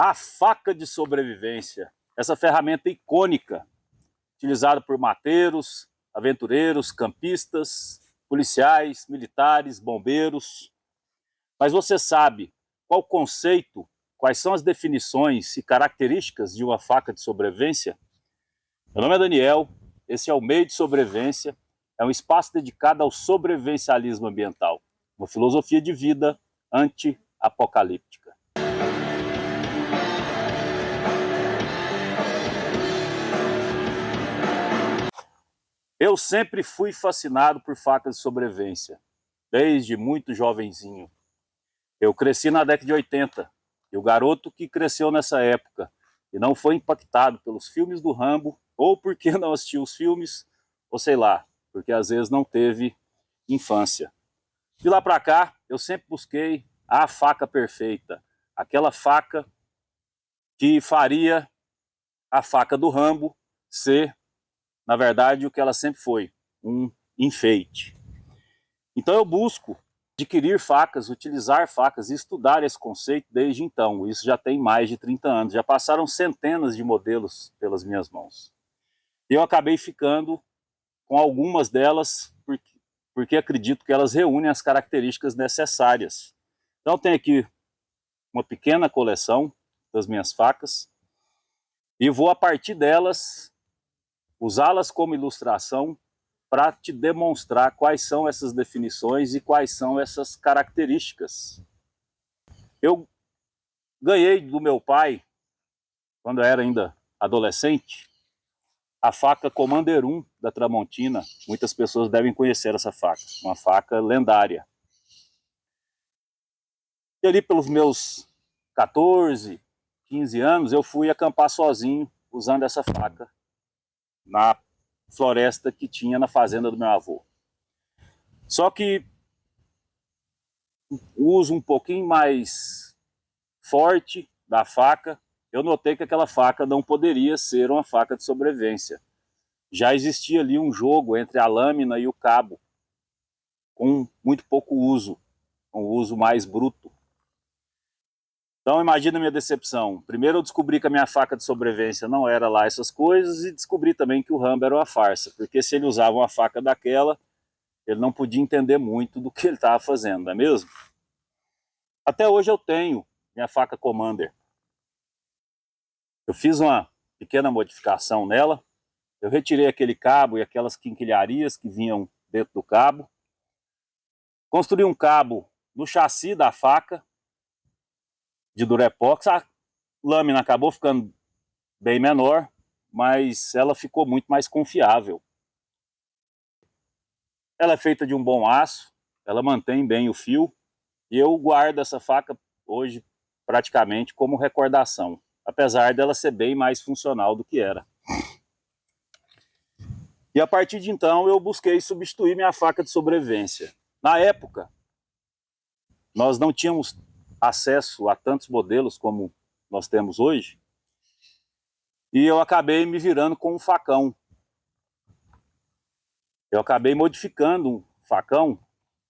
A faca de sobrevivência, essa ferramenta icônica, utilizada por mateiros, aventureiros, campistas, policiais, militares, bombeiros. Mas você sabe qual o conceito, quais são as definições e características de uma faca de sobrevivência? Meu nome é Daniel, esse é o Meio de Sobrevivência, é um espaço dedicado ao sobrevivencialismo ambiental, uma filosofia de vida anti-apocalíptica. Eu sempre fui fascinado por facas de sobrevivência, desde muito jovenzinho. Eu cresci na década de 80, e o garoto que cresceu nessa época e não foi impactado pelos filmes do Rambo, ou porque não assistiu os filmes, ou sei lá, porque às vezes não teve infância. De lá para cá, eu sempre busquei a faca perfeita, aquela faca que faria a faca do Rambo ser, na verdade, o que ela sempre foi, um enfeite. Então eu busco adquirir facas, utilizar facas e estudar esse conceito desde então. Isso já tem mais de 30 anos, já passaram centenas de modelos pelas minhas mãos. Eu acabei ficando com algumas delas porque acredito que elas reúnem as características necessárias. Então tem aqui uma pequena coleção das minhas facas e vou a partir delas usá-las como ilustração para te demonstrar quais são essas definições e quais são essas características. Eu ganhei do meu pai, quando eu era ainda adolescente, a faca Commander 1 da Tramontina. Muitas pessoas devem conhecer essa faca, uma faca lendária. E ali pelos meus 14, 15 anos, eu fui acampar sozinho usando essa faca na floresta que tinha na fazenda do meu avô. Só que o uso um pouquinho mais forte da faca, eu notei que aquela faca não poderia ser uma faca de sobrevivência. Já existia ali um jogo entre a lâmina e o cabo, com muito pouco uso, um uso mais bruto. Então imagina a minha decepção. Primeiro eu descobri que a minha faca de sobrevivência não era lá essas coisas e descobri também que o Rambo era uma farsa, porque se ele usava uma faca daquela, ele não podia entender muito do que ele estava fazendo, não é mesmo? Até hoje eu tenho minha faca Commander. Eu fiz uma pequena modificação nela, eu retirei aquele cabo e aquelas quinquilharias que vinham dentro do cabo, construí um cabo no chassi da faca, de Durepox. A lâmina acabou ficando bem menor, mas ela ficou muito mais confiável. Ela é feita de um bom aço, ela mantém bem o fio, e eu guardo essa faca hoje praticamente como recordação, apesar dela ser bem mais funcional do que era. E a partir de então eu busquei substituir minha faca de sobrevivência. Na época, nós não tínhamos acesso a tantos modelos como nós temos hoje, e eu acabei me virando com um facão. Eu acabei modificando um facão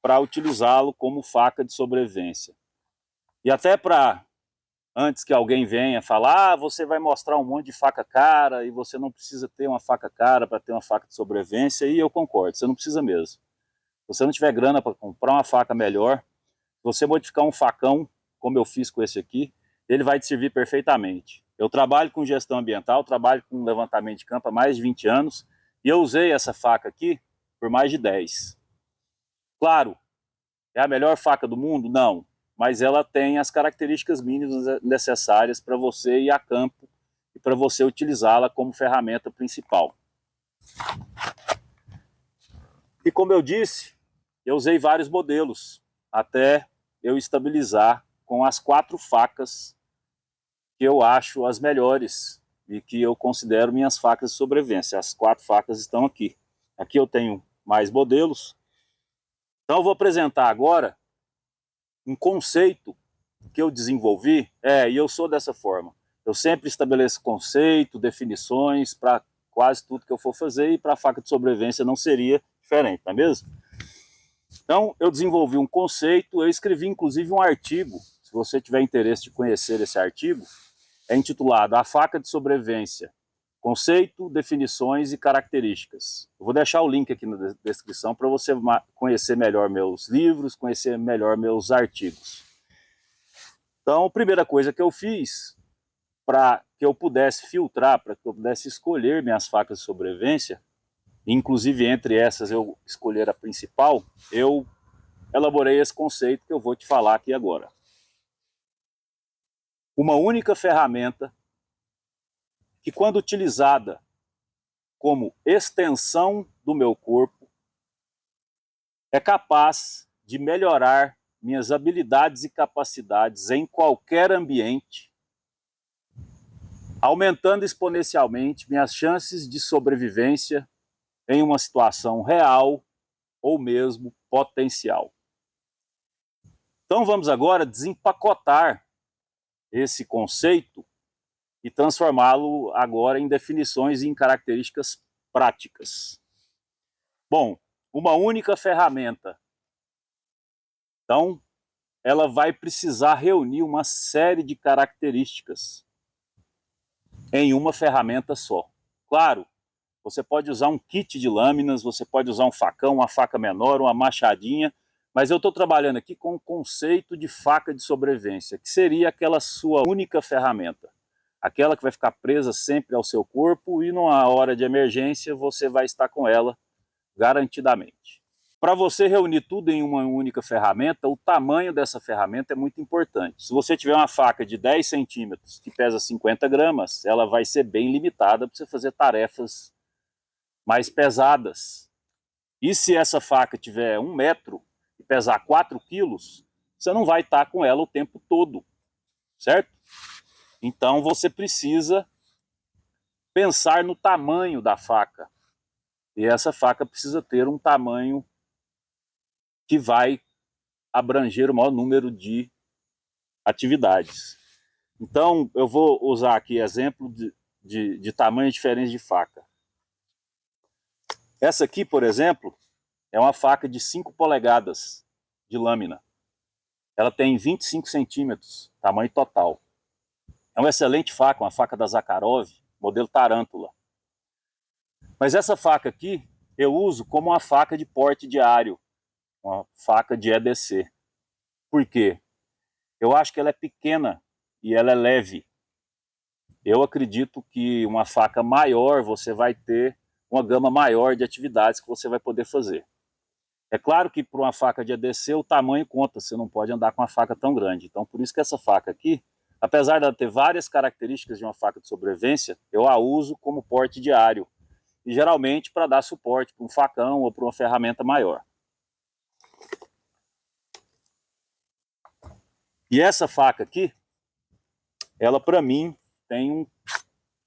para utilizá-lo como faca de sobrevivência. E até para, antes que alguém venha falar, você vai mostrar um monte de faca cara e você não precisa ter uma faca cara para ter uma faca de sobrevivência, e eu concordo, você não precisa mesmo. Se você não tiver grana para comprar uma faca melhor, se você modificar um facão, como eu fiz com esse aqui, ele vai te servir perfeitamente. Eu trabalho com gestão ambiental, trabalho com levantamento de campo há mais de 20 anos, e eu usei essa faca aqui por mais de 10. Claro, é a melhor faca do mundo? Não, mas ela tem as características mínimas necessárias para você ir a campo e para você utilizá-la como ferramenta principal. E como eu disse, eu usei vários modelos até eu estabilizar com as 4 facas que eu acho as melhores e que eu considero minhas facas de sobrevivência. As 4 facas estão aqui. Aqui eu tenho mais modelos. Então eu vou apresentar agora um conceito que eu desenvolvi, e eu sou dessa forma. Eu sempre estabeleço conceito, definições para quase tudo que eu for fazer, e para a faca de sobrevivência não seria diferente, não é mesmo? Então eu desenvolvi um conceito, eu escrevi inclusive um artigo. Se você tiver interesse de conhecer esse artigo, é intitulado A Faca de Sobrevivência, Conceito, Definições e Características. Eu vou deixar o link aqui na descrição para você conhecer melhor meus livros, conhecer melhor meus artigos. Então, a primeira coisa que eu fiz para que eu pudesse filtrar, para que eu pudesse escolher minhas facas de sobrevivência, inclusive entre essas eu escolher a principal, eu elaborei esse conceito que eu vou te falar aqui agora. Uma única ferramenta que, quando utilizada como extensão do meu corpo, é capaz de melhorar minhas habilidades e capacidades em qualquer ambiente, aumentando exponencialmente minhas chances de sobrevivência em uma situação real ou mesmo potencial. Então vamos agora desempacotar esse conceito e transformá-lo agora em definições e em características práticas. Bom, uma única ferramenta. Então, ela vai precisar reunir uma série de características em uma ferramenta só. Claro, você pode usar um kit de lâminas, você pode usar um facão, uma faca menor, uma machadinha, mas eu estou trabalhando aqui com o conceito de faca de sobrevivência, que seria aquela sua única ferramenta. Aquela que vai ficar presa sempre ao seu corpo e numa hora de emergência você vai estar com ela garantidamente. Para você reunir tudo em uma única ferramenta, o tamanho dessa ferramenta é muito importante. Se você tiver uma faca de 10 centímetros que pesa 50 gramas, ela vai ser bem limitada para você fazer tarefas mais pesadas. E se essa faca tiver 1 metro e pesar 4 quilos, você não vai estar com ela o tempo todo, certo? Então você precisa pensar no tamanho da faca. E essa faca precisa ter um tamanho que vai abranger o maior número de atividades. Então eu vou usar aqui exemplo de tamanhos diferentes de faca. Essa aqui, por exemplo, é uma faca de 5 polegadas de lâmina. Ela tem 25 centímetros, tamanho total. É uma excelente faca, uma faca da Zakharov, modelo Tarântula. Mas essa faca aqui eu uso como uma faca de porte diário, uma faca de EDC. Por quê? Eu acho que ela é pequena e ela é leve. Eu acredito que uma faca maior você vai ter uma gama maior de atividades que você vai poder fazer. É claro que para uma faca de EDC o tamanho conta, você não pode andar com uma faca tão grande. Então por isso que essa faca aqui, apesar de ela ter várias características de uma faca de sobrevivência, eu a uso como porte diário. E geralmente para dar suporte para um facão ou para uma ferramenta maior. E essa faca aqui, ela para mim tem um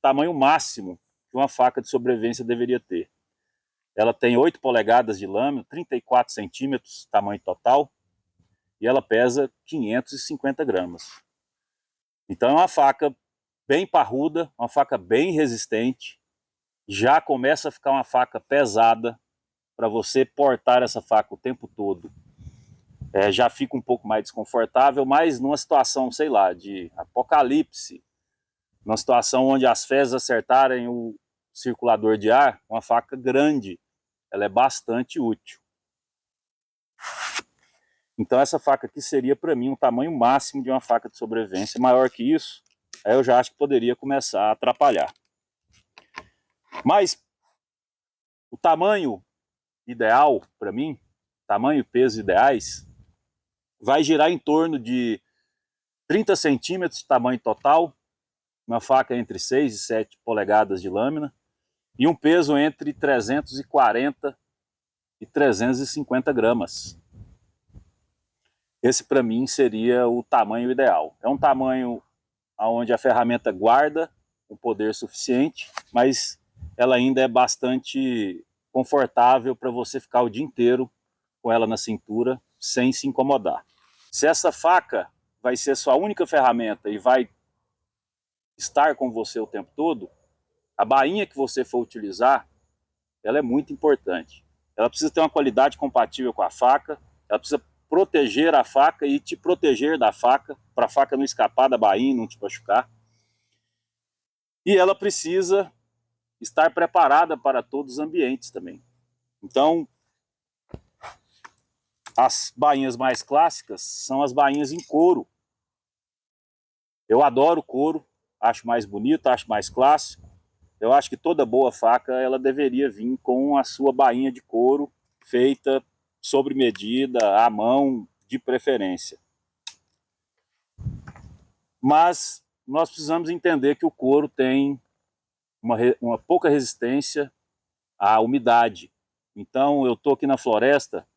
tamanho máximo que uma faca de sobrevivência deveria ter. Ela tem 8 polegadas de lâmina, 34 centímetros, tamanho total, e ela pesa 550 gramas. Então é uma faca bem parruda, uma faca bem resistente, já começa a ficar uma faca pesada para você portar essa faca o tempo todo. Já fica um pouco mais desconfortável, mas numa situação, sei lá, de apocalipse, numa situação onde as fezes acertarem o circulador de ar, uma faca grande, ela é bastante útil. Então essa faca aqui seria para mim um tamanho máximo de uma faca de sobrevivência. Maior que isso, aí eu já acho que poderia começar a atrapalhar. Mas o tamanho ideal para mim, tamanho e peso ideais, vai girar em torno de 30 centímetros de tamanho total, uma faca entre 6 e 7 polegadas de lâmina, e um peso entre 340 e 350 gramas. Esse para mim seria o tamanho ideal. É um tamanho onde a ferramenta guarda o poder suficiente, mas ela ainda é bastante confortável para você ficar o dia inteiro com ela na cintura sem se incomodar. Se essa faca vai ser sua única ferramenta e vai estar com você o tempo todo, a bainha que você for utilizar, ela é muito importante. Ela precisa ter uma qualidade compatível com a faca, ela precisa proteger a faca e te proteger da faca, para a faca não escapar da bainha e não te machucar. E ela precisa estar preparada para todos os ambientes também. Então, as bainhas mais clássicas são as bainhas em couro. Eu adoro couro, acho mais bonito, acho mais clássico. Eu acho que toda boa faca ela deveria vir com a sua bainha de couro feita sob medida, à mão, de preferência. Mas nós precisamos entender que o couro tem uma pouca resistência à umidade. Então eu estou aqui na floresta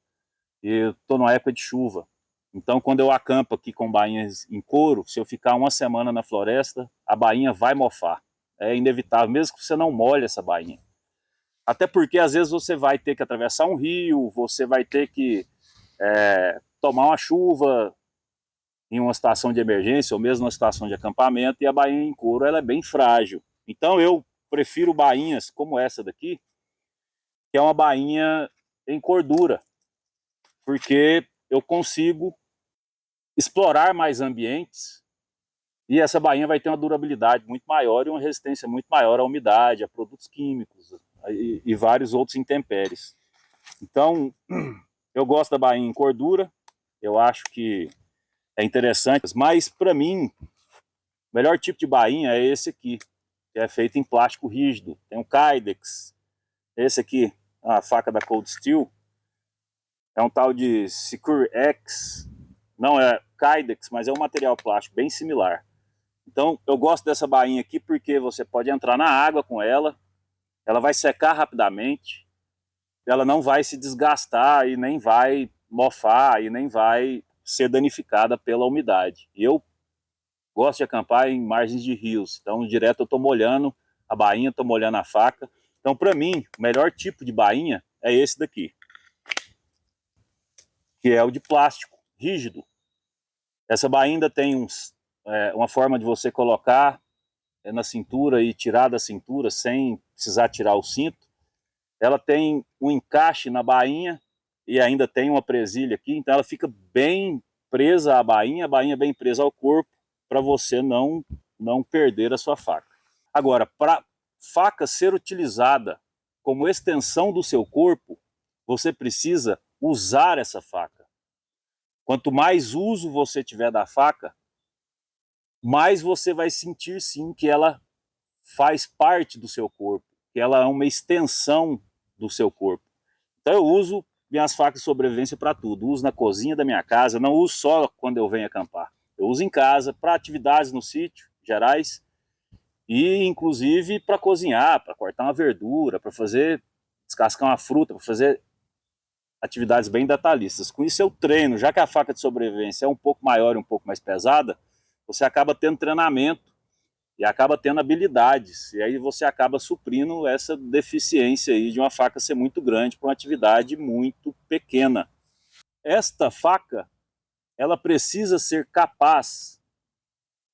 e estou numa época de chuva. Então quando eu acampo aqui com bainhas em couro, se eu ficar uma semana na floresta, a bainha vai mofar. É inevitável, mesmo que você não molhe essa bainha. Até porque às vezes você vai ter que atravessar um rio, você vai ter que tomar uma chuva em uma situação de emergência ou mesmo numa situação de acampamento, e a bainha em couro ela é bem frágil. Então eu prefiro bainhas como essa daqui, que é uma bainha em cordura, porque eu consigo explorar mais ambientes e essa bainha vai ter uma durabilidade muito maior e uma resistência muito maior à umidade, a produtos químicos e vários outros intempéries. Então, eu gosto da bainha em cordura, eu acho que é interessante, mas para mim, o melhor tipo de bainha é esse aqui, que é feito em plástico rígido. Tem o Kydex, esse aqui, a faca da Cold Steel, é um tal de Secure X, não é Kydex, mas é um material plástico bem similar. Então eu gosto dessa bainha aqui porque você pode entrar na água com ela vai secar rapidamente, ela não vai se desgastar e nem vai mofar e nem vai ser danificada pela umidade. E eu gosto de acampar em margens de rios, então direto eu estou molhando a bainha, estou molhando a faca. Então para mim, o melhor tipo de bainha é esse daqui, que é o de plástico, rígido. Essa bainha ainda tem uma forma de você colocar na cintura e tirar da cintura sem precisar tirar o cinto. Ela tem um encaixe na bainha e ainda tem uma presilha aqui, então ela fica bem presa à bainha, a bainha bem presa ao corpo, para você não perder a sua faca. Agora, para faca ser utilizada como extensão do seu corpo, você precisa usar essa faca. Quanto mais uso você tiver da faca, mais você vai sentir sim que ela faz parte do seu corpo, que ela é uma extensão do seu corpo. Então eu uso minhas facas de sobrevivência para tudo. Uso na cozinha da minha casa, não uso só quando eu venho acampar. Eu uso em casa para atividades no sítio, gerais, e inclusive para cozinhar, para cortar uma verdura, para fazer descascar uma fruta, para fazer atividades bem detalhistas. Com isso eu treino, já que a faca de sobrevivência é um pouco maior e um pouco mais pesada, você acaba tendo treinamento e acaba tendo habilidades, e aí você acaba suprindo essa deficiência aí de uma faca ser muito grande para uma atividade muito pequena. Esta faca, ela precisa ser capaz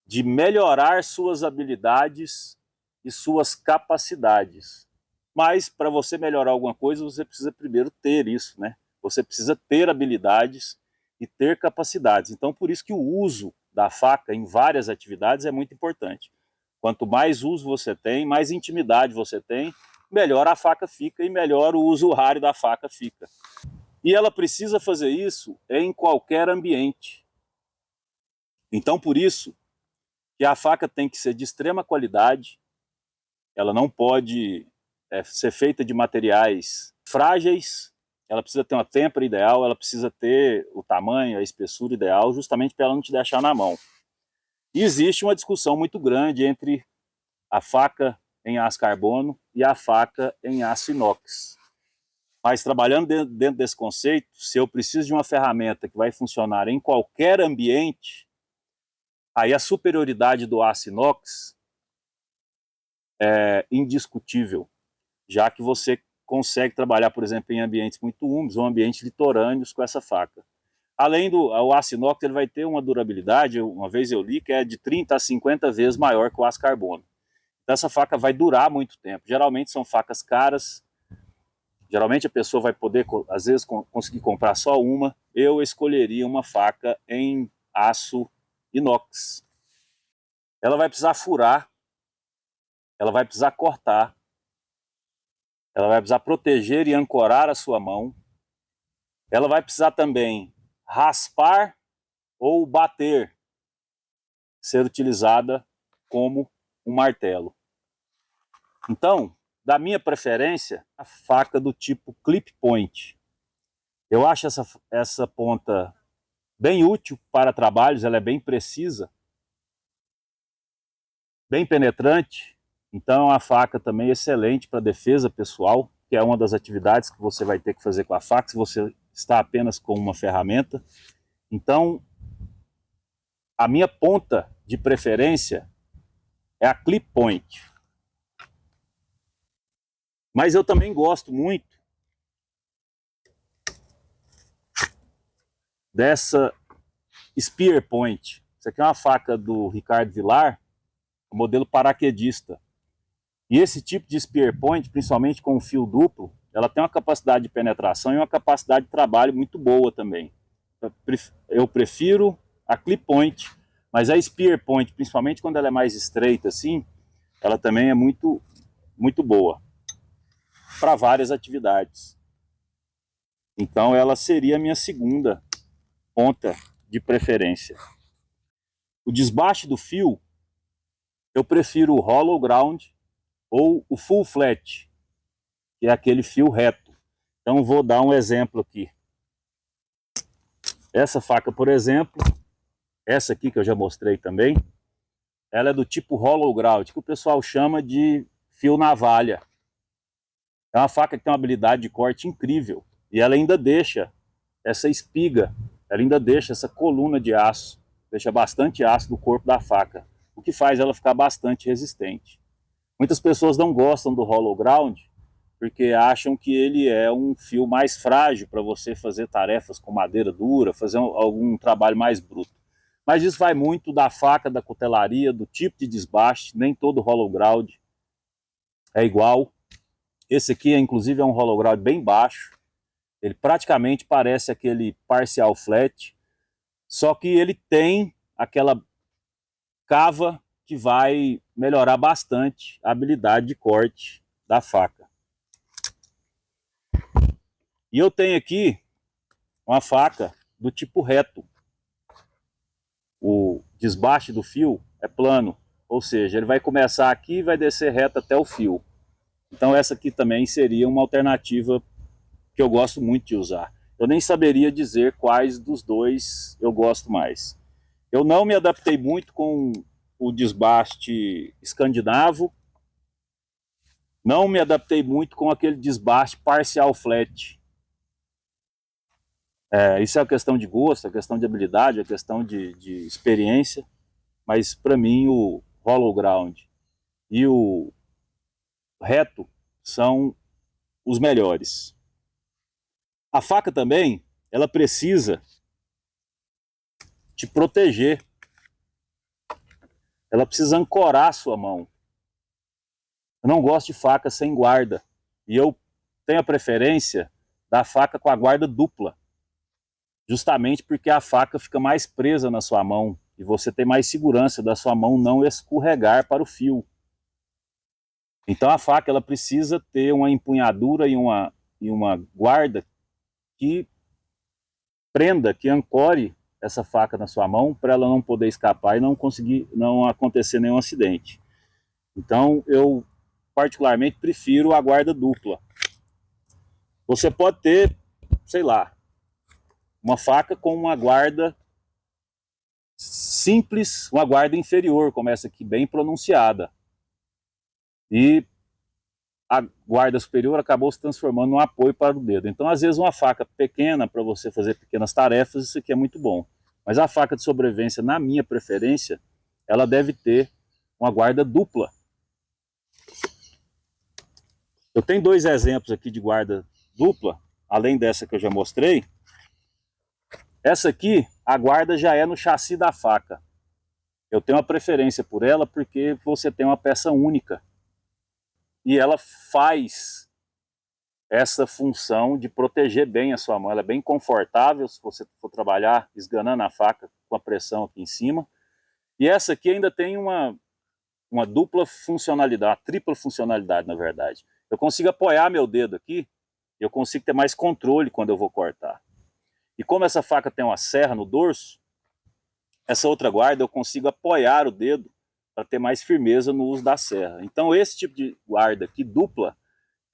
de melhorar suas habilidades e suas capacidades. Mas para você melhorar alguma coisa, você precisa primeiro ter isso, né? Você precisa ter habilidades e ter capacidades. Então, por isso que o uso da faca em várias atividades é muito importante. Quanto mais uso você tem, mais intimidade você tem, melhor a faca fica e melhor o usuário da faca fica. E ela precisa fazer isso em qualquer ambiente. Então, por isso que a faca tem que ser de extrema qualidade, ela não pode ser feita de materiais frágeis, ela precisa ter uma têmpera ideal, ela precisa ter o tamanho, a espessura ideal, justamente para ela não te deixar na mão. E existe uma discussão muito grande entre a faca em aço carbono e a faca em aço inox. Mas trabalhando dentro desse conceito, se eu preciso de uma ferramenta que vai funcionar em qualquer ambiente, aí a superioridade do aço inox é indiscutível, já que você consegue trabalhar, por exemplo, em ambientes muito úmidos ou ambientes litorâneos com essa faca. Além do o aço inox, ele vai ter uma durabilidade, uma vez eu li, que é de 30 a 50 vezes maior que o aço carbono. Então essa faca vai durar muito tempo. Geralmente são facas caras, geralmente a pessoa vai poder, às vezes, conseguir comprar só uma. Eu escolheria uma faca em aço inox. Ela vai precisar furar ela vai precisar cortar, ela vai precisar proteger e ancorar a sua mão, ela vai precisar também raspar ou bater, ser utilizada como um martelo. Então, da minha preferência, a faca do tipo clip point. Eu acho essa ponta bem útil para trabalhos, ela é bem precisa, bem penetrante, então é uma faca também excelente para defesa pessoal, que é uma das atividades que você vai ter que fazer com a faca, se você está apenas com uma ferramenta. Então, a minha ponta de preferência é a clip point. Mas eu também gosto muito dessa spear point. Isso aqui é uma faca do Ricardo Vilar, modelo paraquedista. E esse tipo de spear point, principalmente com o fio duplo, ela tem uma capacidade de penetração e uma capacidade de trabalho muito boa também. Eu prefiro a clip point, mas a spear point, principalmente quando ela é mais estreita assim, ela também é muito boa para várias atividades. Então ela seria a minha segunda ponta de preferência. O desbaste do fio, eu prefiro o hollow ground ou o full flat, que é aquele fio reto. Então vou dar um exemplo aqui. Essa faca, por exemplo, essa aqui que eu já mostrei também, ela é do tipo hollow ground, que o pessoal chama de fio navalha. É uma faca que tem uma habilidade de corte incrível. E ela ainda deixa essa espiga, ela ainda deixa essa coluna de aço, deixa bastante aço no corpo da faca, o que faz ela ficar bastante resistente. Muitas pessoas não gostam do hollow ground, porque acham que ele é um fio mais frágil para você fazer tarefas com madeira dura, fazer algum trabalho mais bruto. Mas isso vai muito da faca, da cutelaria, do tipo de desbaste, nem todo hollow ground é igual. Esse aqui, inclusive, é um hollow ground bem baixo, ele praticamente parece aquele partial flat, só que ele tem aquela cava que vai melhorar bastante a habilidade de corte da faca. E eu tenho aqui uma faca do tipo reto. O desbaste do fio é plano, ou seja, ele vai começar aqui e vai descer reto até o fio. Então essa aqui também seria uma alternativa que eu gosto muito de usar. Eu nem saberia dizer quais dos dois eu gosto mais. Eu não me adaptei muito com o desbaste escandinavo, não me adaptei muito com aquele desbaste partial flat. Isso é uma questão de gosto, é questão de habilidade, é questão de experiência, mas para mim o hollow ground e o reto são os melhores. A faca também, ela precisa te proteger, ela precisa ancorar a sua mão. Eu não gosto de faca sem guarda, e eu tenho a preferência da faca com a guarda dupla, justamente porque a faca fica mais presa na sua mão e você tem mais segurança da sua mão não escorregar para o fio. Então a faca ela precisa ter uma empunhadura e uma guarda que prenda, que ancore essa faca na sua mão para ela não poder escapar e não acontecer nenhum acidente. Então eu particularmente prefiro a guarda dupla. Você pode ter, sei lá, uma faca com uma guarda simples, uma guarda inferior, como essa aqui, bem pronunciada. E a guarda superior acabou se transformando num apoio para o dedo. Então, às vezes, uma faca pequena para você fazer pequenas tarefas, isso aqui é muito bom. Mas a faca de sobrevivência, na minha preferência, ela deve ter uma guarda dupla. Eu tenho dois exemplos aqui de guarda dupla, além dessa que eu já mostrei. Essa aqui, a guarda já é no chassi da faca. Eu tenho uma preferência por ela porque você tem uma peça única. E ela faz essa função de proteger bem a sua mão. Ela é bem confortável se você for trabalhar esganando a faca com a pressão aqui em cima. E essa aqui ainda tem uma dupla funcionalidade, uma tripla funcionalidade, na verdade. Eu consigo apoiar meu dedo aqui, eu consigo ter mais controle quando eu vou cortar. E como essa faca tem uma serra no dorso, essa outra guarda eu consigo apoiar o dedo para ter mais firmeza no uso da serra. Então esse tipo de guarda aqui, dupla,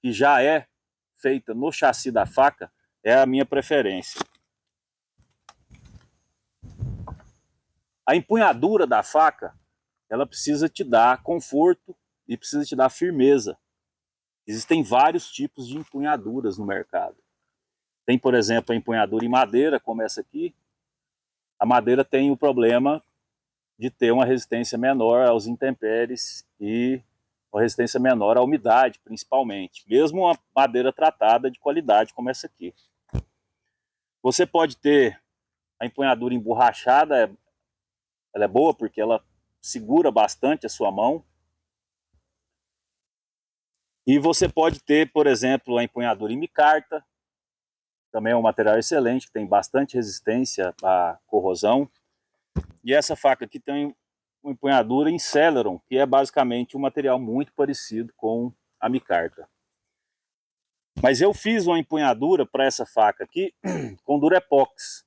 que já é feita no chassi da faca, é a minha preferência. A empunhadura da faca, ela precisa te dar conforto e precisa te dar firmeza. Existem vários tipos de empunhaduras no mercado. Tem, por exemplo, a empunhadura em madeira, como essa aqui. A madeira tem o problema de ter uma resistência menor aos intempéries e uma resistência menor à umidade, principalmente. Mesmo uma madeira tratada de qualidade, como essa aqui. Você pode ter a empunhadura emborrachada, ela é boa porque ela segura bastante a sua mão. E você pode ter, por exemplo, a empunhadura em micarta, também é um material excelente, que tem bastante resistência à corrosão. E essa faca aqui tem uma empunhadura em Celeron, que é basicamente um material muito parecido com a micarta. Mas eu fiz uma empunhadura para essa faca aqui com Durepox,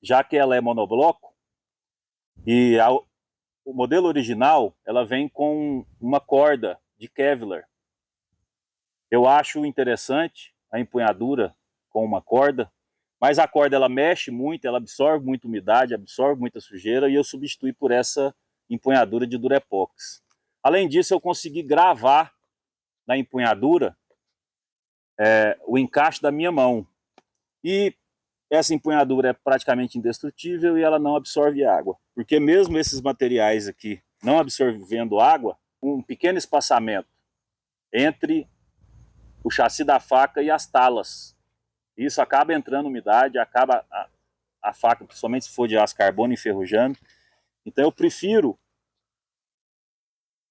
já que ela é monobloco, e o modelo original ela vem com uma corda de Kevlar. Eu acho interessante a empunhadura com uma corda, mas a corda ela mexe muito, ela absorve muita umidade, absorve muita sujeira, e eu substituí por essa empunhadura de Durepox. Além disso, eu consegui gravar na empunhadura o encaixe da minha mão. E essa empunhadura é praticamente indestrutível e ela não absorve água. Porque mesmo esses materiais aqui não absorvendo água, um pequeno espaçamento entre o chassi da faca e as talas. Isso acaba entrando umidade, acaba a faca, principalmente se for de aço carbono, enferrujando. Então eu prefiro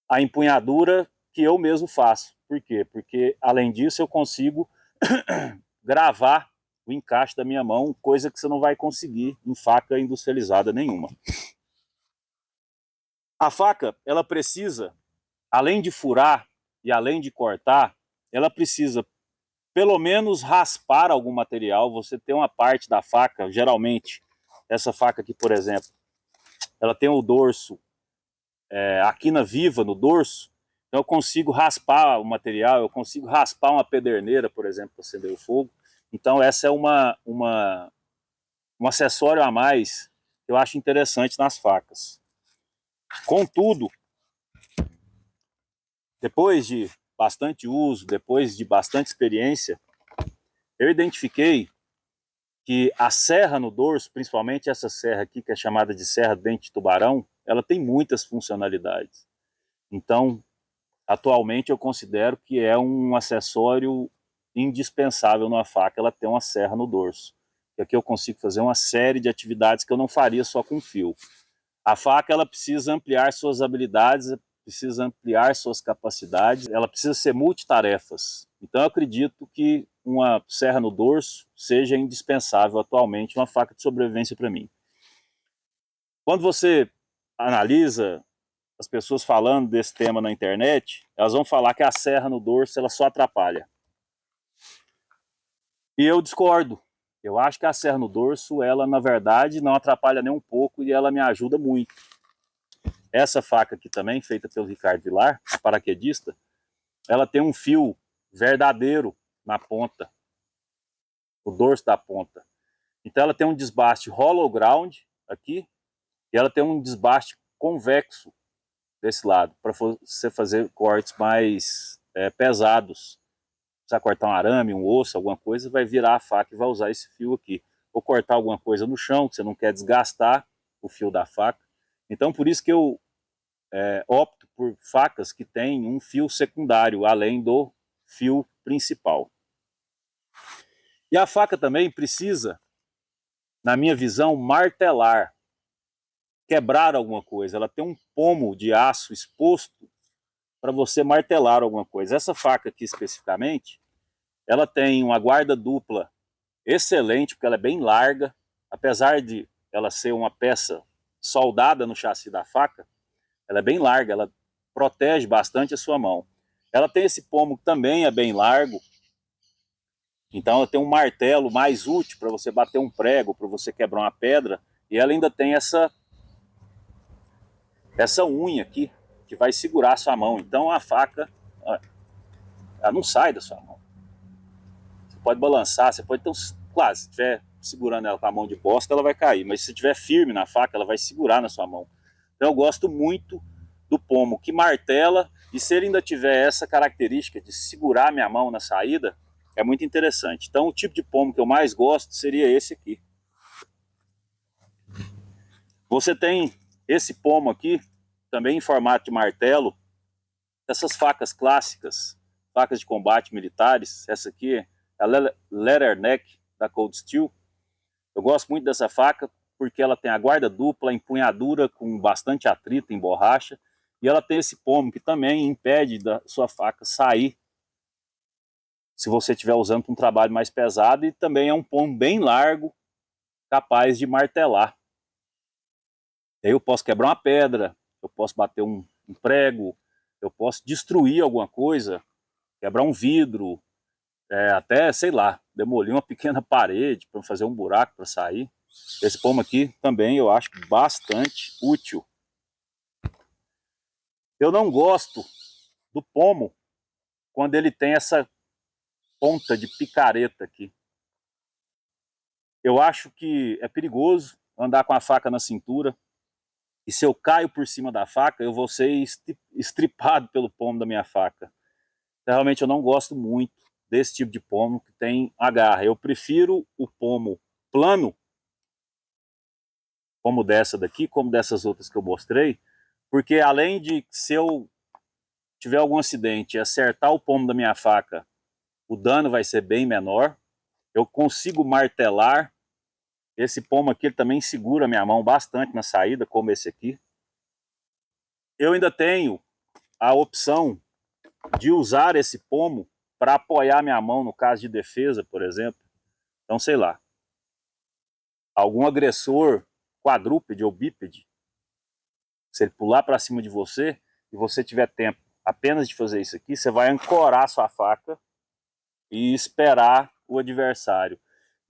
a empunhadura que eu mesmo faço. Por quê? Porque além disso eu consigo gravar o encaixe da minha mão, coisa que você não vai conseguir em faca industrializada nenhuma. A faca, ela precisa, além de furar e além de cortar, ela precisa pelo menos raspar algum material. Você tem uma parte da faca, geralmente, essa faca aqui, por exemplo, ela tem o dorso, a quina viva no dorso, então eu consigo raspar o material, eu consigo raspar uma pederneira, por exemplo, para acender o fogo. Então essa é um acessório a mais que eu acho interessante nas facas. Contudo, depois de bastante uso, depois de bastante experiência, eu identifiquei que a serra no dorso, principalmente essa serra aqui, que é chamada de serra dente de tubarão, ela tem muitas funcionalidades. Então, atualmente eu considero que é um acessório indispensável numa faca, ela ter uma serra no dorso. E aqui eu consigo fazer uma série de atividades que eu não faria só com fio. A faca, ela precisa ampliar suas habilidades, precisa ampliar suas capacidades, ela precisa ser multitarefas. Então eu acredito que uma serra no dorso seja indispensável atualmente, uma faca de sobrevivência para mim. Quando você analisa as pessoas falando desse tema na internet, elas vão falar que a serra no dorso ela só atrapalha. E eu discordo. Eu acho que a serra no dorso, ela na verdade não atrapalha nem um pouco e ela me ajuda muito. Essa faca aqui também, feita pelo Ricardo Vilar, paraquedista, ela tem um fio verdadeiro na ponta, o dorso da ponta. Então ela tem um desbaste hollow ground aqui e ela tem um desbaste convexo desse lado, para você fazer cortes mais pesados. Se você cortar um arame, um osso, alguma coisa, vai virar a faca e vai usar esse fio aqui. Ou cortar alguma coisa no chão, que você não quer desgastar o fio da faca. Então por isso que eu opto por facas que têm um fio secundário, além do fio principal. E a faca também precisa, na minha visão, martelar, quebrar alguma coisa. Ela tem um pomo de aço exposto para você martelar alguma coisa. Essa faca aqui especificamente, ela tem uma guarda dupla excelente, porque ela é bem larga, apesar de ela ser uma peça soldada no chassi da faca, ela é bem larga, ela protege bastante a sua mão. Ela tem esse pomo que também é bem largo, então ela tem um martelo mais útil para você bater um prego, para você quebrar uma pedra, e ela ainda tem essa unha aqui, que vai segurar a sua mão. Então a faca, ela não sai da sua mão. Você pode balançar, você pode ter claro, se estiver segurando ela com a mão de bosta, ela vai cair, mas se estiver firme na faca, ela vai segurar na sua mão. Então eu gosto muito do pomo que martela, e se ele ainda tiver essa característica de segurar minha mão na saída, é muito interessante. Então o tipo de pomo que eu mais gosto seria esse aqui. Você tem esse pomo aqui, também em formato de martelo, essas facas clássicas, facas de combate militares. Essa aqui é a Leatherneck da Cold Steel. Eu gosto muito dessa faca porque ela tem a guarda dupla, a empunhadura com bastante atrito em borracha, e ela tem esse pomo que também impede da sua faca sair se você estiver usando para um trabalho mais pesado, e também é um pomo bem largo, capaz de martelar. Aí eu posso quebrar uma pedra, eu posso bater um prego, eu posso destruir alguma coisa, quebrar um vidro, até, sei lá, demolir uma pequena parede para fazer um buraco para sair. Esse pomo aqui também eu acho bastante útil. Eu não gosto do pomo quando ele tem essa ponta de picareta aqui. Eu acho que é perigoso andar com a faca na cintura, e se eu caio por cima da faca, eu vou ser estripado pelo pomo da minha faca. Então, realmente eu não gosto muito desse tipo de pomo que tem a garra. Eu prefiro o pomo plano, como dessa daqui, como dessas outras que eu mostrei, porque além de, se eu tiver algum acidente e acertar o pomo da minha faca, o dano vai ser bem menor. Eu consigo martelar. Esse pomo aqui ele também segura a minha mão bastante na saída, como esse aqui. Eu ainda tenho a opção de usar esse pomo para apoiar minha mão no caso de defesa, por exemplo. Então, sei lá, algum agressor quadrúpede ou bípede, se ele pular para cima de você e você tiver tempo apenas de fazer isso aqui, você vai ancorar sua faca e esperar o adversário.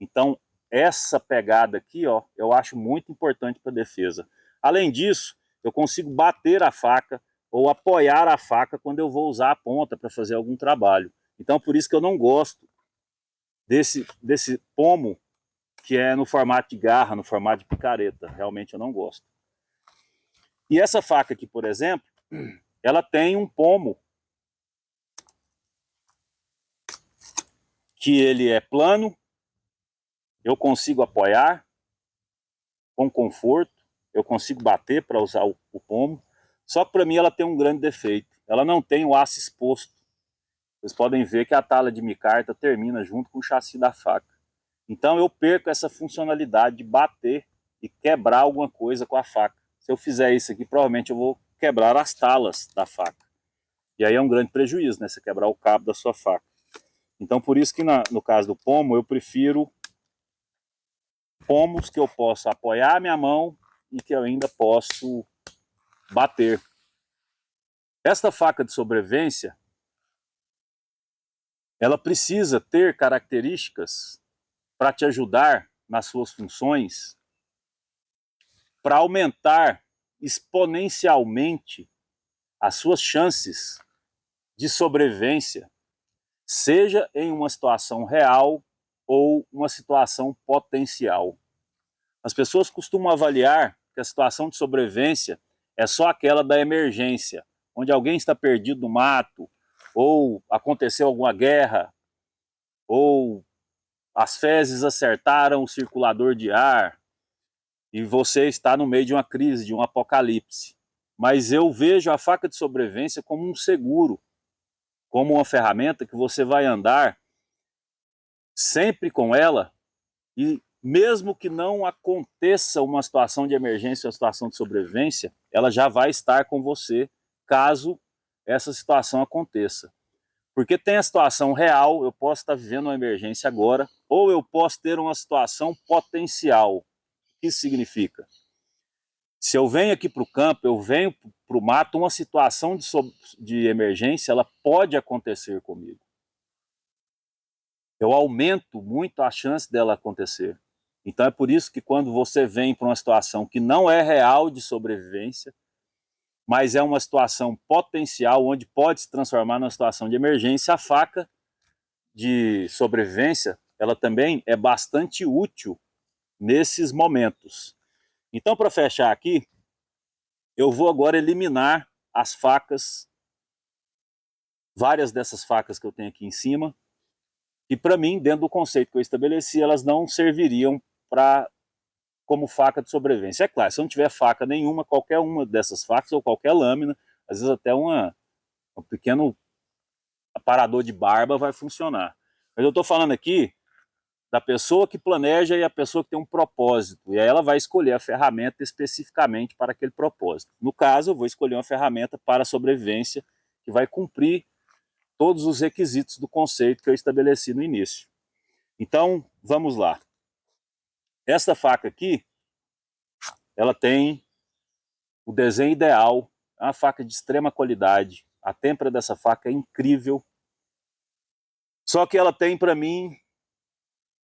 Então, essa pegada aqui, ó, eu acho muito importante para defesa. Além disso, eu consigo bater a faca ou apoiar a faca quando eu vou usar a ponta para fazer algum trabalho. Então, por isso que eu não gosto desse pomo que é no formato de garra, no formato de picareta. Realmente eu não gosto. E essa faca aqui, por exemplo, ela tem um pomo que ele é plano, eu consigo apoiar com conforto, eu consigo bater para usar o pomo, só que para mim ela tem um grande defeito, ela não tem o aço exposto. Vocês podem ver que a tala de micarta termina junto com o chassi da faca. Então eu perco essa funcionalidade de bater e quebrar alguma coisa com a faca. Se eu fizer isso aqui, provavelmente eu vou quebrar as talas da faca. E aí é um grande prejuízo, né? Você quebrar o cabo da sua faca. Então por isso que no caso do pomo, eu prefiro pomos que eu posso apoiar a minha mão e que eu ainda posso bater. Esta faca de sobrevivência, ela precisa ter características para te ajudar nas suas funções, para aumentar exponencialmente as suas chances de sobrevivência, seja em uma situação real ou uma situação potencial. As pessoas costumam avaliar que a situação de sobrevivência é só aquela da emergência, onde alguém está perdido no mato, ou aconteceu alguma guerra, ou as fezes acertaram o circulador de ar, e você está no meio de uma crise, de um apocalipse. Mas eu vejo a faca de sobrevivência como um seguro, como uma ferramenta que você vai andar sempre com ela, e mesmo que não aconteça uma situação de emergência, uma situação de sobrevivência, ela já vai estar com você caso essa situação aconteça. Porque tem a situação real, eu posso estar vivendo uma emergência agora, ou eu posso ter uma situação potencial. O que isso significa? Se eu venho aqui para o campo, eu venho para o mato, uma situação de emergência, ela pode acontecer comigo. Eu aumento muito a chance dela acontecer. Então é por isso que quando você vem para uma situação que não é real de sobrevivência, mas é uma situação potencial, onde pode se transformar numa situação de emergência, a faca de sobrevivência, ela também é bastante útil nesses momentos. Então, para fechar aqui, eu vou agora eliminar as facas, várias dessas facas que eu tenho aqui em cima, e para mim, dentro do conceito que eu estabeleci, elas não serviriam como faca de sobrevivência. É claro, se eu não tiver faca nenhuma, qualquer uma dessas facas ou qualquer lâmina, às vezes até um pequeno aparador de barba vai funcionar. Mas eu estou falando aqui da pessoa que planeja e a pessoa que tem um propósito. E aí ela vai escolher a ferramenta especificamente para aquele propósito. No caso, eu vou escolher uma ferramenta para a sobrevivência que vai cumprir todos os requisitos do conceito que eu estabeleci no início. Então, vamos lá. Essa faca aqui, ela tem o desenho ideal, é uma faca de extrema qualidade. A têmpera dessa faca é incrível. Só que ela tem, para mim,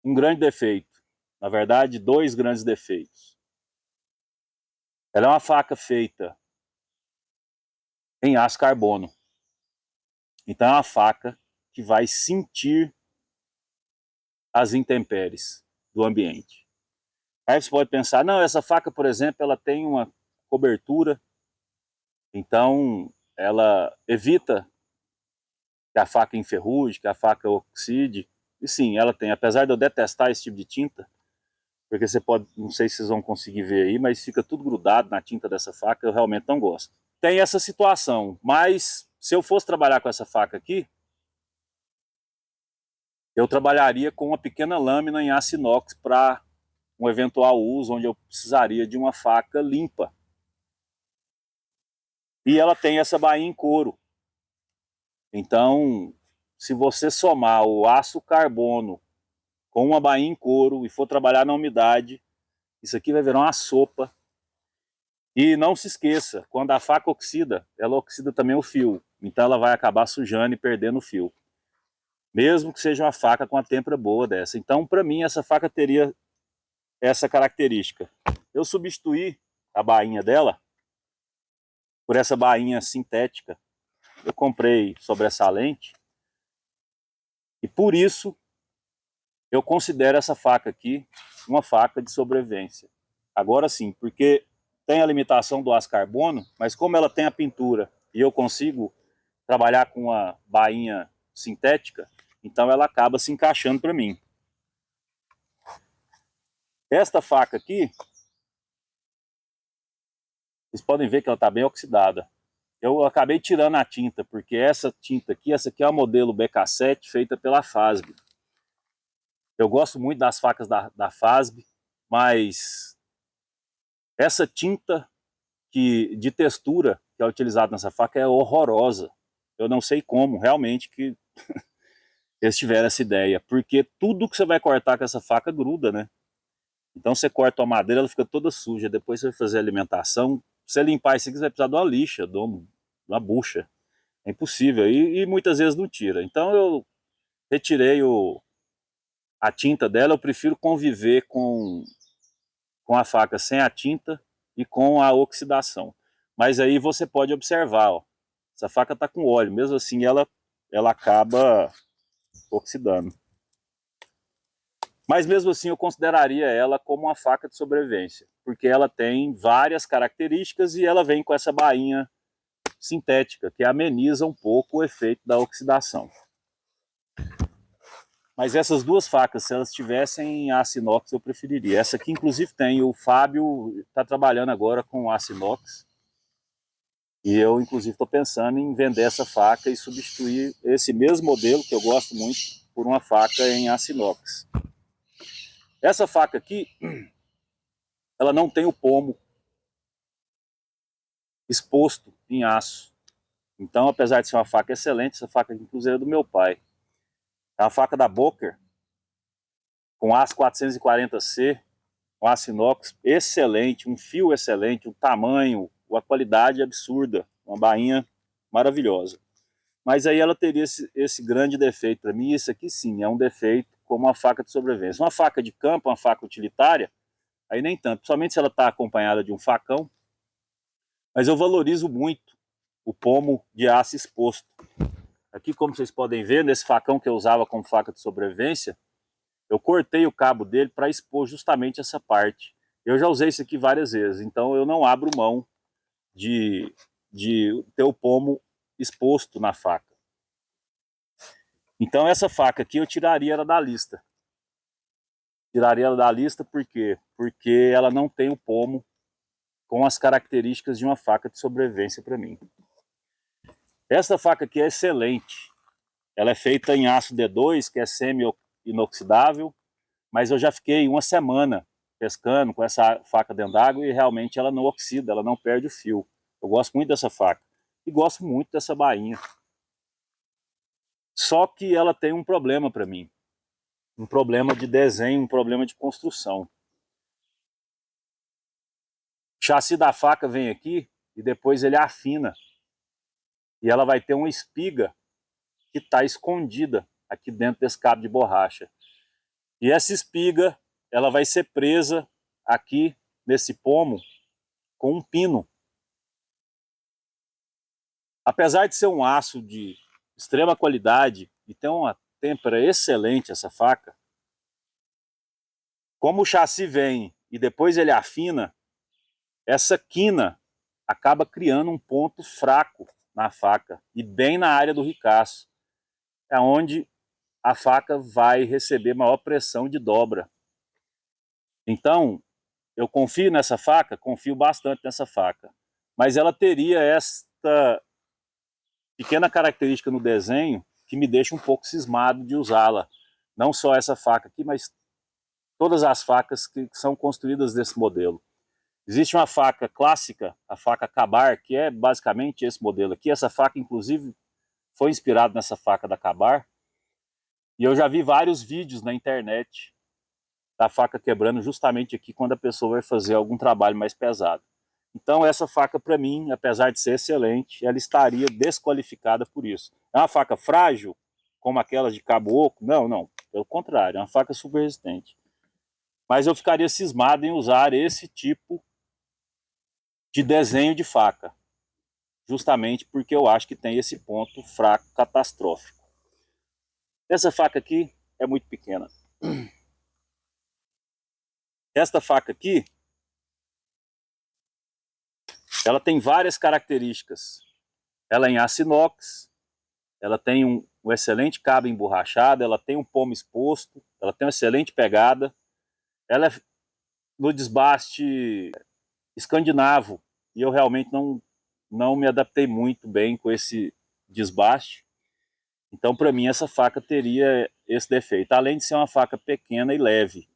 um grande defeito. Na verdade, dois grandes defeitos. Ela é uma faca feita em aço carbono. Então é uma faca que vai sentir as intempéries do ambiente. Aí você pode pensar, não, essa faca, por exemplo, ela tem uma cobertura, então ela evita que a faca enferruje, que a faca oxide. E sim, ela tem, apesar de eu detestar esse tipo de tinta, porque você pode, não sei se vocês vão conseguir ver aí, mas fica tudo grudado na tinta dessa faca, eu realmente não gosto. Tem essa situação, mas se eu fosse trabalhar com essa faca aqui, eu trabalharia com uma pequena lâmina em aço inox para um eventual uso onde eu precisaria de uma faca limpa. E ela tem essa bainha em couro. Então, se você somar o aço carbono com uma bainha em couro e for trabalhar na umidade, isso aqui vai virar uma sopa. E não se esqueça, quando a faca oxida, ela oxida também o fio. Então ela vai acabar sujando e perdendo o fio. Mesmo que seja uma faca com a têmpera boa dessa. Então, para mim, essa faca teria essa característica. Eu substituí a bainha dela por essa bainha sintética. Eu comprei sobressalente e por isso eu considero essa faca aqui uma faca de sobrevivência. Agora sim, porque tem a limitação do aço carbono, mas como ela tem a pintura e eu consigo trabalhar com uma bainha sintética, então ela acaba se encaixando para mim. Esta faca aqui, vocês podem ver que ela está bem oxidada. Eu acabei tirando a tinta, porque essa tinta aqui, essa aqui é uma modelo BK7 feita pela FASB. Eu gosto muito das facas da FASB, mas essa tinta de textura que é utilizada nessa faca é horrorosa. Eu não sei como, realmente, que eles tiveram essa ideia, porque tudo que você vai cortar com essa faca gruda, né? Então você corta a madeira, ela fica toda suja, depois você vai fazer a alimentação, você limpar isso aqui, você vai precisar de uma lixa, de uma bucha. É impossível, e muitas vezes não tira. Então eu retirei a tinta dela, eu prefiro conviver com a faca sem a tinta e com a oxidação. Mas aí você pode observar, ó, essa faca está com óleo, mesmo assim ela acaba oxidando. Mas mesmo assim eu consideraria ela como uma faca de sobrevivência, porque ela tem várias características e ela vem com essa bainha sintética, que ameniza um pouco o efeito da oxidação. Mas essas duas facas, se elas tivessem aço inox, eu preferiria. Essa aqui, inclusive, tem. O Fábio está trabalhando agora com aço inox. E eu, inclusive, estou pensando em vender essa faca e substituir esse mesmo modelo, que eu gosto muito, por uma faca em aço inox. Essa faca aqui, ela não tem o pomo exposto em aço. Então, apesar de ser uma faca excelente, essa faca aqui, inclusive, é do meu pai. É uma faca da Boker, com aço 440C, um aço inox excelente, um fio excelente, um tamanho, uma qualidade absurda, uma bainha maravilhosa. Mas aí ela teria esse grande defeito para mim, isso aqui sim é um defeito como uma faca de sobrevivência. Uma faca de campo, uma faca utilitária, aí nem tanto, principalmente se ela está acompanhada de um facão, mas eu valorizo muito o pomo de aço exposto. Aqui, como vocês podem ver, nesse facão que eu usava como faca de sobrevivência, eu cortei o cabo dele para expor justamente essa parte. Eu já usei isso aqui várias vezes, então eu não abro mão de, de ter o pomo exposto na faca. Então essa faca aqui eu tiraria ela da lista. Tiraria ela da lista por quê? Porque ela não tem o pomo com as características de uma faca de sobrevivência para mim. Essa faca aqui é excelente. Ela é feita em aço D2, que é semi-inoxidável, mas eu já fiquei uma semana pescando com essa faca dentro d'água e realmente ela não oxida, ela não perde o fio. Eu gosto muito dessa faca e gosto muito dessa bainha. Só que ela tem um problema para mim, um problema de desenho, um problema de construção. O chassi da faca vem aqui e depois ele afina e ela vai ter uma espiga que está escondida aqui dentro desse cabo de borracha. E essa espiga ela vai ser presa aqui nesse pomo com um pino. Apesar de ser um aço de extrema qualidade e ter uma têmpera excelente essa faca, como o chassi vem e depois ele afina, essa quina acaba criando um ponto fraco na faca e bem na área do ricaço, é onde a faca vai receber maior pressão de dobra. Então, eu confio nessa faca, confio bastante nessa faca, mas ela teria esta pequena característica no desenho que me deixa um pouco cismado de usá-la. Não só essa faca aqui, mas todas as facas que são construídas desse modelo. Existe uma faca clássica, a faca Kabar, que é basicamente esse modelo aqui. Essa faca, inclusive, foi inspirada nessa faca da Kabar. E eu já vi vários vídeos na internet da faca quebrando justamente aqui quando a pessoa vai fazer algum trabalho mais pesado. Então essa faca para mim, apesar de ser excelente, ela estaria desqualificada por isso. É uma faca frágil, como aquelas de cabo oco? Não, não. Pelo contrário, é uma faca super resistente. Mas eu ficaria cismado em usar esse tipo de desenho de faca, justamente porque eu acho que tem esse ponto fraco catastrófico. Essa faca aqui é muito pequena. Esta faca aqui, ela tem várias características. Ela é em aço inox, ela tem um excelente cabo emborrachado, ela tem um pomo exposto, ela tem uma excelente pegada, ela é no desbaste escandinavo, e eu realmente não me adaptei muito bem com esse desbaste. Então, para mim, essa faca teria esse defeito. Além de ser uma faca pequena e leve.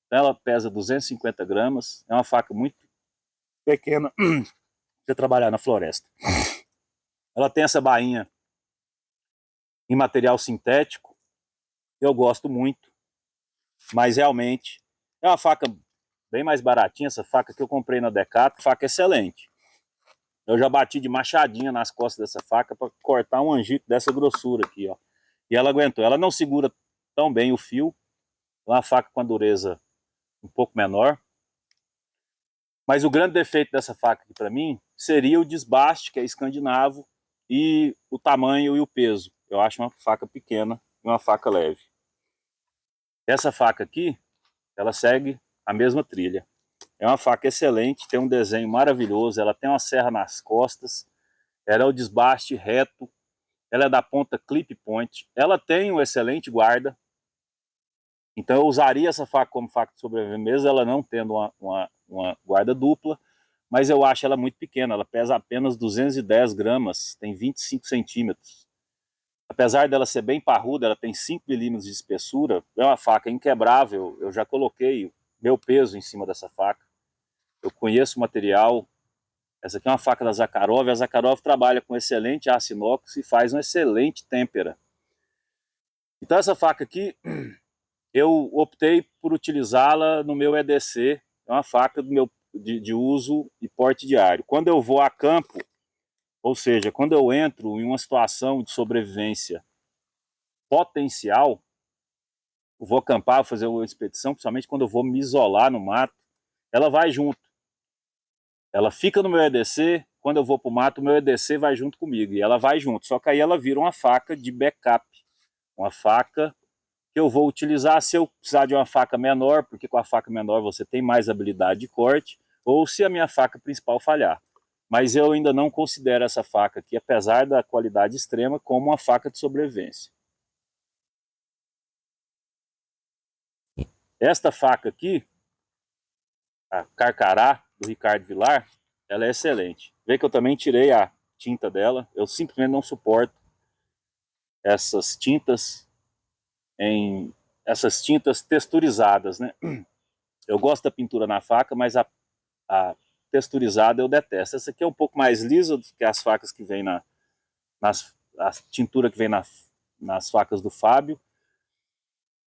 Então, ela pesa 250 gramas, é uma faca muito pequena para você trabalhar na floresta. Ela tem essa bainha em material sintético, eu gosto muito, mas realmente é uma faca bem mais baratinha, essa faca que eu comprei na Decathlon, faca excelente. Eu já bati de machadinha nas costas dessa faca para cortar um angico dessa grossura aqui, ó. E ela aguentou. Ela não segura tão bem o fio, é uma faca com a dureza um pouco menor. Mas o grande defeito dessa faca aqui para mim seria o desbaste, que é escandinavo, e o tamanho e o peso. Eu acho uma faca pequena e uma faca leve. Essa faca aqui, ela segue a mesma trilha. É uma faca excelente, tem um desenho maravilhoso, ela tem uma serra nas costas, ela é o desbaste reto, ela é da ponta clip point, ela tem um excelente guarda, então eu usaria essa faca como faca de sobrevivência, mesmo ela não tendo uma guarda dupla, mas eu acho ela muito pequena, ela pesa apenas 210 gramas, tem 25 centímetros. Apesar dela ser bem parruda, ela tem 5 milímetros de espessura, é uma faca inquebrável, eu já coloquei meu peso em cima dessa faca. Eu conheço o material. Essa aqui é uma faca da Zakharov. A Zakharov trabalha com excelente aço inox e faz uma excelente têmpera. Então essa faca aqui, eu optei por utilizá-la no meu EDC é uma faca de uso e porte diário. Quando eu vou a campo, ou seja, quando eu entro em uma situação de sobrevivência potencial, eu vou acampar, fazer uma expedição, principalmente quando eu vou me isolar no mato, ela vai junto. Ela fica no meu EDC, quando eu vou para o mato, o meu EDC vai junto comigo, e ela vai junto. Só que aí ela vira uma faca de backup, uma faca que eu vou utilizar se eu precisar de uma faca menor, porque com a faca menor você tem mais habilidade de corte, ou se a minha faca principal falhar. Mas eu ainda não considero essa faca aqui, apesar da qualidade extrema, como uma faca de sobrevivência. Esta faca aqui, a Carcará, do Ricardo Vilar, ela é excelente. Vê que eu também tirei a tinta dela, eu simplesmente não suporto essas tintas essas tintas texturizadas, né? Eu gosto da pintura na faca, mas a texturizada eu detesto. Essa aqui é um pouco mais lisa do que as facas que vem a tintura que vem nas facas do Fábio,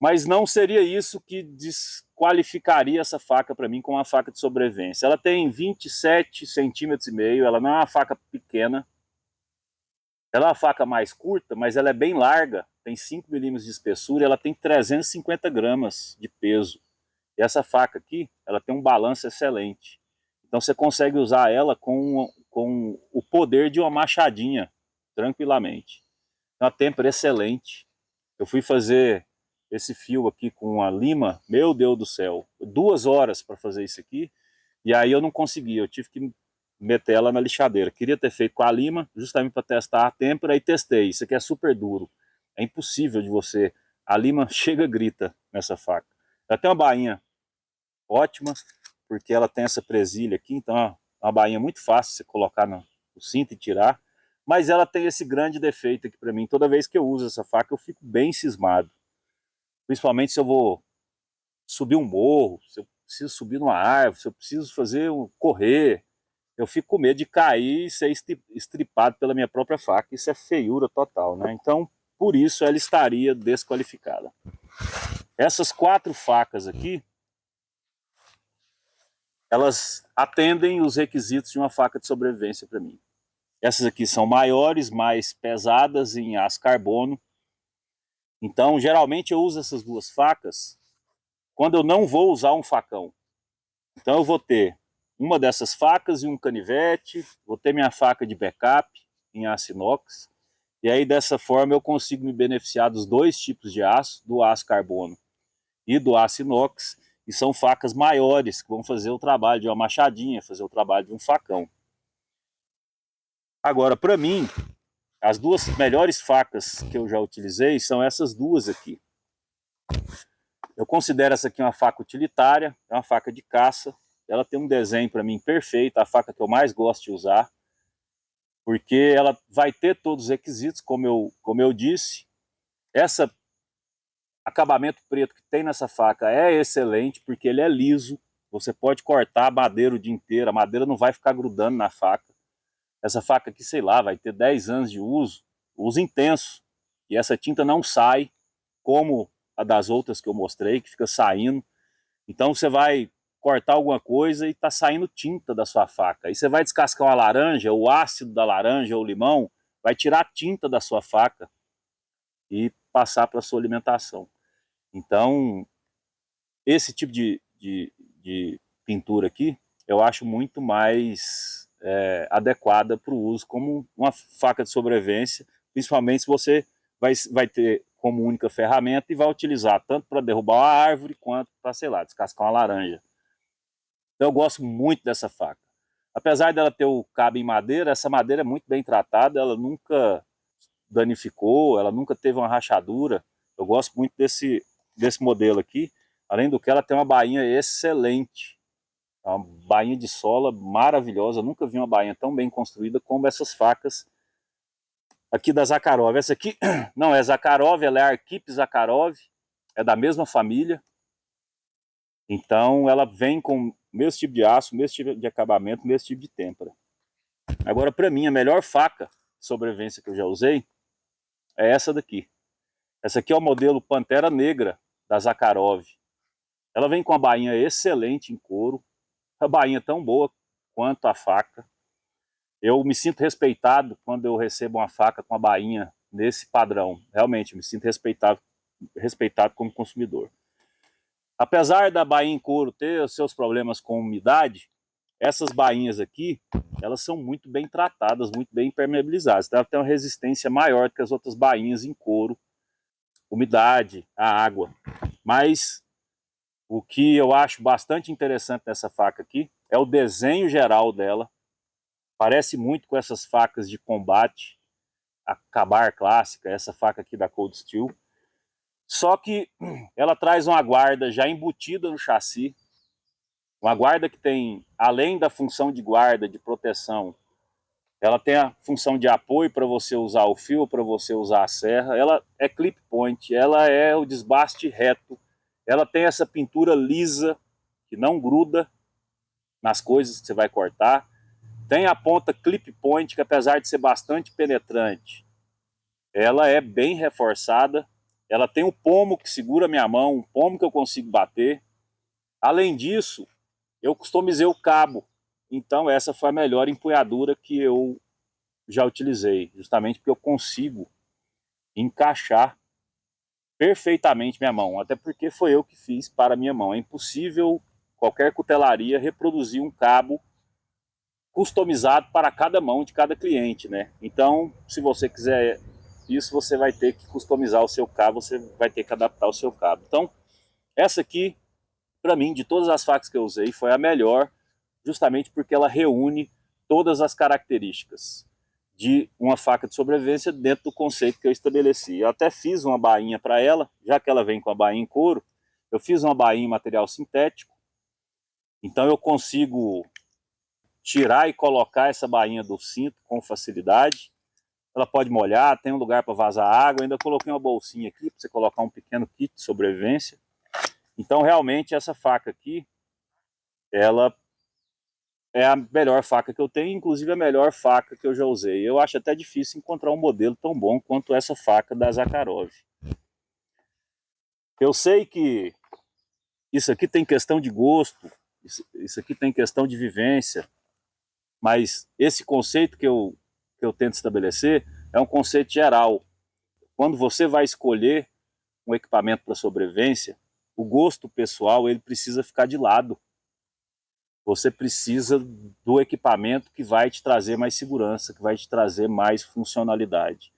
mas não seria isso que desqualificaria essa faca para mim como uma faca de sobrevivência. Ela tem 27 centímetros e meio, ela não é uma faca pequena, ela é uma faca mais curta, mas ela é bem larga, tem 5 milímetros de espessura e ela tem 350 gramas de peso. E essa faca aqui, ela tem um balanço excelente. Então você consegue usar ela com o poder de uma machadinha, tranquilamente. Uma têmpera excelente. Eu fui fazer esse fio aqui com a lima, meu Deus do céu, 2 horas para fazer isso aqui, e aí eu não consegui, eu tive que meter ela na lixadeira. Queria ter feito com a lima, justamente para testar a têmpera, e testei. Isso aqui é super duro, é impossível de você... A lima chega, grita nessa faca. Ela tem uma bainha ótima, porque ela tem essa presilha aqui, então é uma bainha muito fácil você colocar no cinto e tirar, mas ela tem esse grande defeito aqui para mim. Toda vez que eu uso essa faca eu fico bem cismado, principalmente se eu vou subir um morro, se eu preciso subir numa árvore, se eu preciso correr, eu fico com medo de cair e ser estripado pela minha própria faca. Isso é feiura total, né? Então, por isso ela estaria desqualificada. Essas 4 facas aqui, elas atendem os requisitos de uma faca de sobrevivência para mim. Essas aqui são maiores, mais pesadas, em aço carbono. Então, geralmente eu uso essas 2 facas quando eu não vou usar um facão. Então eu vou ter uma dessas facas e um canivete, vou ter minha faca de backup em aço inox, e aí dessa forma eu consigo me beneficiar dos 2 tipos de aço, do aço carbono e do aço inox, e são facas maiores que vão fazer o trabalho de uma machadinha, fazer o trabalho de um facão. Agora, para mim, as 2 melhores facas que eu já utilizei são essas 2 aqui. Eu considero essa aqui uma faca utilitária, é uma faca de caça, ela tem um desenho para mim perfeito, a faca que eu mais gosto de usar, porque ela vai ter todos os requisitos, como eu disse. Esse acabamento preto que tem nessa faca é excelente, porque ele é liso, você pode cortar a madeira o dia inteiro, a madeira não vai ficar grudando na faca. Essa faca aqui, sei lá, vai ter 10 anos de uso intenso, e essa tinta não sai, como a das outras que eu mostrei, que fica saindo. Então você vai cortar alguma coisa e está saindo tinta da sua faca. Aí você vai descascar uma laranja, o ácido da laranja ou o limão vai tirar a tinta da sua faca e passar para a sua alimentação. Então, esse tipo de pintura aqui, eu acho muito mais adequada para o uso como uma faca de sobrevivência, principalmente se você vai ter como única ferramenta e vai utilizar tanto para derrubar uma árvore quanto para, sei lá, descascar uma laranja. Então eu gosto muito dessa faca. Apesar dela ter o cabo em madeira, essa madeira é muito bem tratada, ela nunca danificou, ela nunca teve uma rachadura. Eu gosto muito desse modelo aqui. Além do que, ela tem uma bainha excelente. É uma bainha de sola maravilhosa. Eu nunca vi uma bainha tão bem construída como essas facas aqui da Zakharov. Essa aqui não é Zakharov, ela é Arkhip Zakharov, é da mesma família. Então ela vem com o mesmo tipo de aço, mesmo tipo de acabamento, mesmo tipo de têmpera. Agora, para mim, a melhor faca de sobrevivência que eu já usei é essa daqui. Essa aqui é o modelo Pantera Negra da Zakharov. Ela vem com a bainha excelente em couro, a bainha tão boa quanto a faca. Eu me sinto respeitado quando eu recebo uma faca com a bainha nesse padrão. Realmente, eu me sinto respeitado como consumidor. Apesar da bainha em couro ter os seus problemas com umidade, essas bainhas aqui, elas são muito bem tratadas, muito bem impermeabilizadas. Então ela tem uma resistência maior do que as outras bainhas em couro, umidade, a água. Mas o que eu acho bastante interessante nessa faca aqui é o desenho geral dela. Parece muito com essas facas de combate, a Ka-Bar clássica, essa faca aqui da Cold Steel. Só que ela traz uma guarda já embutida no chassi, uma guarda que tem, além da função de guarda, de proteção, ela tem a função de apoio para você usar o fio, para você usar a serra. Ela é clip point, ela é o desbaste reto, ela tem essa pintura lisa, que não gruda nas coisas que você vai cortar. Tem a ponta clip point, que apesar de ser bastante penetrante, ela é bem reforçada. Ela tem um pomo que segura minha mão, um pomo que eu consigo bater. Além disso, eu customizei o cabo. Então essa foi a melhor empunhadura que eu já utilizei, justamente porque eu consigo encaixar perfeitamente minha mão, até porque foi eu que fiz para a minha mão. É impossível qualquer cutelaria reproduzir um cabo customizado para cada mão de cada cliente, né? Então, se você quiser isso, você vai ter que customizar o seu cabo, você vai ter que adaptar o seu cabo. Então, essa aqui, para mim, de todas as facas que eu usei, foi a melhor, justamente porque ela reúne todas as características de uma faca de sobrevivência dentro do conceito que eu estabeleci. Eu até fiz uma bainha para ela, já que ela vem com a bainha em couro, eu fiz uma bainha em material sintético, então eu consigo tirar e colocar essa bainha do cinto com facilidade. Ela pode molhar, tem um lugar para vazar água, ainda coloquei uma bolsinha aqui para você colocar um pequeno kit de sobrevivência. Então realmente essa faca aqui, ela é a melhor faca que eu tenho, inclusive a melhor faca que eu já usei. Eu acho até difícil encontrar um modelo tão bom quanto essa faca da Zakharov. Eu sei que isso aqui tem questão de gosto, isso aqui tem questão de vivência, mas esse conceito que eu tento estabelecer é um conceito geral. Quando você vai escolher um equipamento para sobrevivência, o gosto pessoal ele precisa ficar de lado. Você precisa do equipamento que vai te trazer mais segurança, que vai te trazer mais funcionalidade.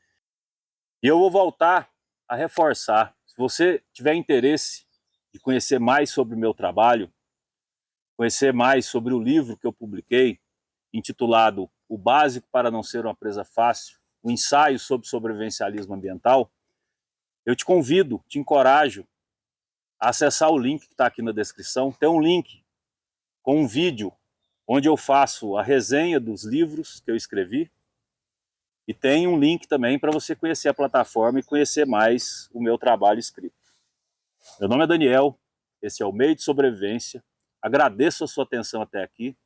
E eu vou voltar a reforçar. Se você tiver interesse de conhecer mais sobre o meu trabalho, conhecer mais sobre o livro que eu publiquei, intitulado O Básico para Não Ser uma Presa Fácil, o ensaio sobre sobrevivencialismo ambiental, eu te convido, te encorajo a acessar o link que está aqui na descrição. Tem um link com um vídeo onde eu faço a resenha dos livros que eu escrevi e tem um link também para você conhecer a plataforma e conhecer mais o meu trabalho escrito. Meu nome é Daniel, esse é o Meio de Sobrevivência. Agradeço a sua atenção até aqui.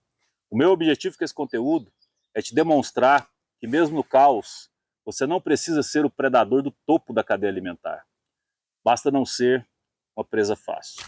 O meu objetivo com esse conteúdo é te demonstrar que mesmo no caos, você não precisa ser o predador do topo da cadeia alimentar. Basta não ser uma presa fácil.